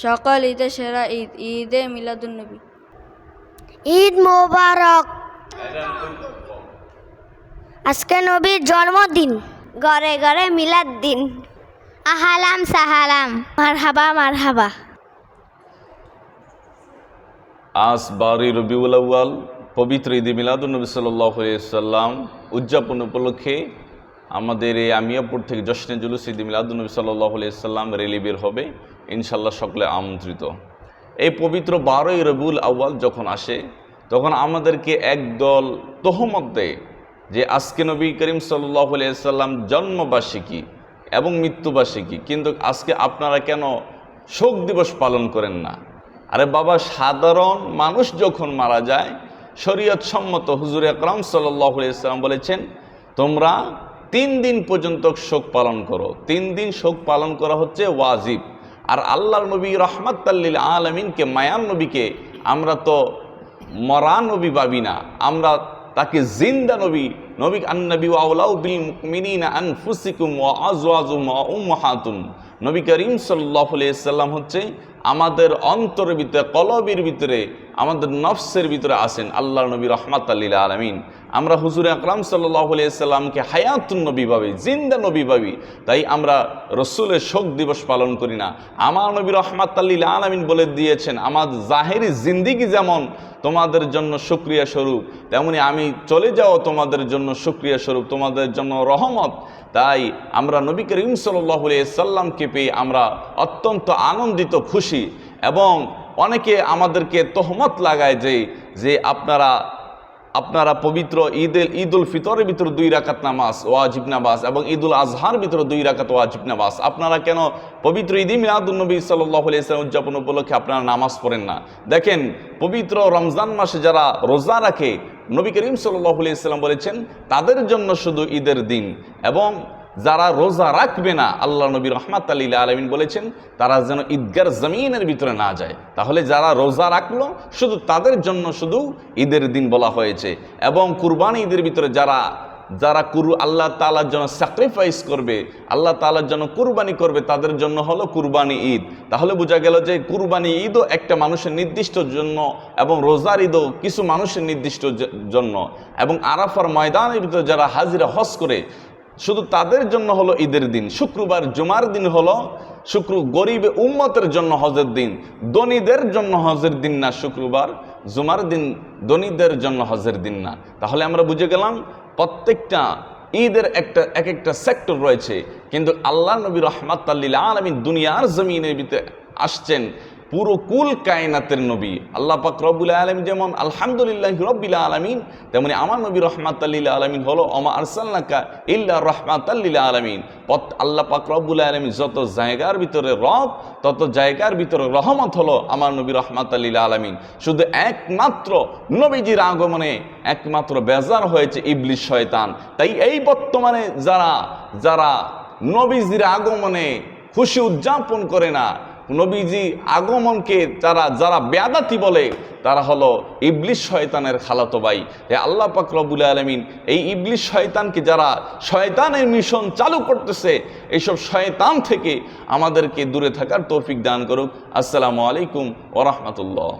সকল ঈদে সেরা ঈদ ঈদে মিলাদুন্নবী। ঈদ মোবারক। আজকে নবীর জন্মদিন। ঘরে ঘরে মিলাদ দিন। আহালাম সাহালাম, মারহাবা মারহাবা। আজ 12 রবিউল আউয়াল পবিত্র ঈদে মিলাদুন্নবী সাল্লাল্লাহু আলাইহি সাল্লাম উদযাপন উপলক্ষে আমাদের এই আমিয়াপুর থেকে জশ্নে জুলুস ঈদে মিলাদুন্নবী সাল্লাল্লাহু আলাইহি সাল্লাম র্যালি বের হবে, ইনশাল্লাহ সকলে আমন্ত্রিত। এই পবিত্র 12 রবিউল আউয়াল যখন আসে তখন আমাদেরকে একদল তোহমত দেয় যে আজকে নবী করিম সাল্লাল্লাহু আলাইহি সাল্লাম জন্মবার্ষিকী এবং মৃত্যুবার্ষিকী, কিন্তু আজকে আপনারা কেন শোক দিবস পালন করেন না? আরে বাবা, সাধারণ মানুষ যখন মারা যায় শরীয়ত সম্মত হুজুর আকরাম সাল্লাল্লাহু আলাইহি সাল্লাম বলেছেন তোমরা 3 দিন পর্যন্ত শোক পালন করো। 3 দিন শোক পালন করা হচ্ছে ওয়াজিব। আর আল্লাহর নবী রাহমাতাল লিল আলামিনকে, মায়ার নবীকে আমরা তো মরা নবী ভাবি না, আমরা তাকে জিন্দা নবী, নবী আন-নবী ওয়া আউলাউ বিল মুমিনিনা আনফুসিকুম ওয়া আজওয়াজুহুম ওয়া উম্মাহাতুম। নবী করিম সাল্লাল্লাহু আলাইহি সাল্লাম হচ্ছে আমাদের অন্তরের ভিতরে, কলবের ভিতরে, আমাদের নফসের ভিতরে আছেন আল্লাহর নবী রাহমাতাল লিল আলামিন। আমরা হুজুর আকরাম সাল্লাল্লাহু আলাইহি সাল্লামকে হায়াতুন নবী ভাবি, জিন্দা নবী ভাবি, তাই আমরা রসুলের শোক দিবস পালন করি না। আমার নবী রাহমাতাল লিল আলামিন বলে দিয়েছেন আমার জাহেরি জিন্দিগি যেমন তোমাদের জন্য শুকরিয়া স্বরূপ, তেমনি আমি চলে যাও তোমাদের জন্য শুকরিয়া স্বরূপ, তোমাদের জন্য রহমত। তাই আমরা নবী করিম সাল্লাল্লাহু আলাইহি সাল্লামকে পেয়ে আমরা অত্যন্ত আনন্দিত, খুশি। এবং অনেকে আমাদেরকে তোহমত লাগায় যে আপনারা পবিত্র ঈদুল ফিতরের ভিতরে 2 রাকাত নামাজ ওয়াজিব নামাজ এবং ঈদুল আজহার ভিতরে 2 রাকাত ওয়াজিব নামাজ, আপনারা কেন পবিত্র ঈদে মিলাদুন্নবী সাল্লাল্লাহু আলাইহি সাল্লাম উদযাপন উপলক্ষে আপনারা নামাজ পড়েন না? দেখেন, পবিত্র রমজান মাসে যারা রোজা রাখে নবী করিম সাল্লাল্লাহু আলাইহি সাল্লাম বলেছেন তাদের জন্য শুধু ঈদের দিন, এবং যারা রোজা রাখবে না আল্লাহ নবী রাহমাতাল লিল আলামিন বলেছেন তারা যেন ঈদগার জমিনের ভিতরে না যায়। তাহলে যারা রোজা রাখলো শুধু তাদের জন্য শুধু ঈদের দিন বলা হয়েছে। এবং কুরবানি ঈদের ভিতরে যারা আল্লাহ তাআলার জন্য স্যাক্রিফাইস করবে, আল্লাহ তাআলার জন্য কুরবানি করবে, তাদের জন্য হলো কুরবানি ঈদ। তাহলে বোঝা গেল যে কুরবানি ঈদও একটা মানুষের নির্দিষ্ট জন্য, এবং রোজার ঈদও কিছু মানুষের নির্দিষ্ট জন্য, এবং আরাফার ময়দানের ভিতরে যারা হাজিরা হজ করে শুধু তাদের জন্য হলো ঈদের দিন। শুক্রবার জুমার দিন হলো গরিব উম্মতের জন্য হজের দিন, ধনীদের জন্য হজের দিন না। শুক্রবার জুমার দিন ধনীদের জন্য হজের দিন না। তাহলে আমরা বুঝে গেলাম প্রত্যেকটা ঈদের এক একটা সেক্টর রয়েছে, কিন্তু আল্লাহ নবী রাহমাতাল লিল আলামিন দুনিয়ার জমিনের ভিতরে আসছেন পুরো কুল কায়নাতের নবী। আল্লাহ পাক রব্বুল আলামিন যেমন আলহামদুলিল্লাহি রাব্বিল আলামিন, তেমনি আমার নবী রাহমাতাল লিল আলামিন হলো ওমা আরসালনাকা ইল্লা রাহমাতাল লিল আলামিন। আল্লাহ পাক রব্বুল আলামিন যত জায়গার ভিতরে রব, তত জায়গার ভিতরে রহমত হলো আমার নবী রাহমাতাল লিল আলামিন। শুধু একমাত্র নবীজির আগমনে একমাত্র বেজার হয়েছে ইবলিস শয়তান। তাই এই বর্তমানে যারা নবীজির আগমনে খুশি উদযাপন করে না, নবীজি আগমনকে যারা বেয়াদাতি বলে, তারা হলো ইবলিস শয়তানের খালাতো ভাই। আল্লাহ পাক রব্বুল আলামিন এই ইবলিস শয়তানকে, যারা শয়তানের মিশন চালু করতেছে, এইসব শয়তান থেকে আমাদেরকে দূরে থাকার তৌফিক দান করুক। আসসালামু আলাইকুম ওয়া রাহমাতুল্লাহ।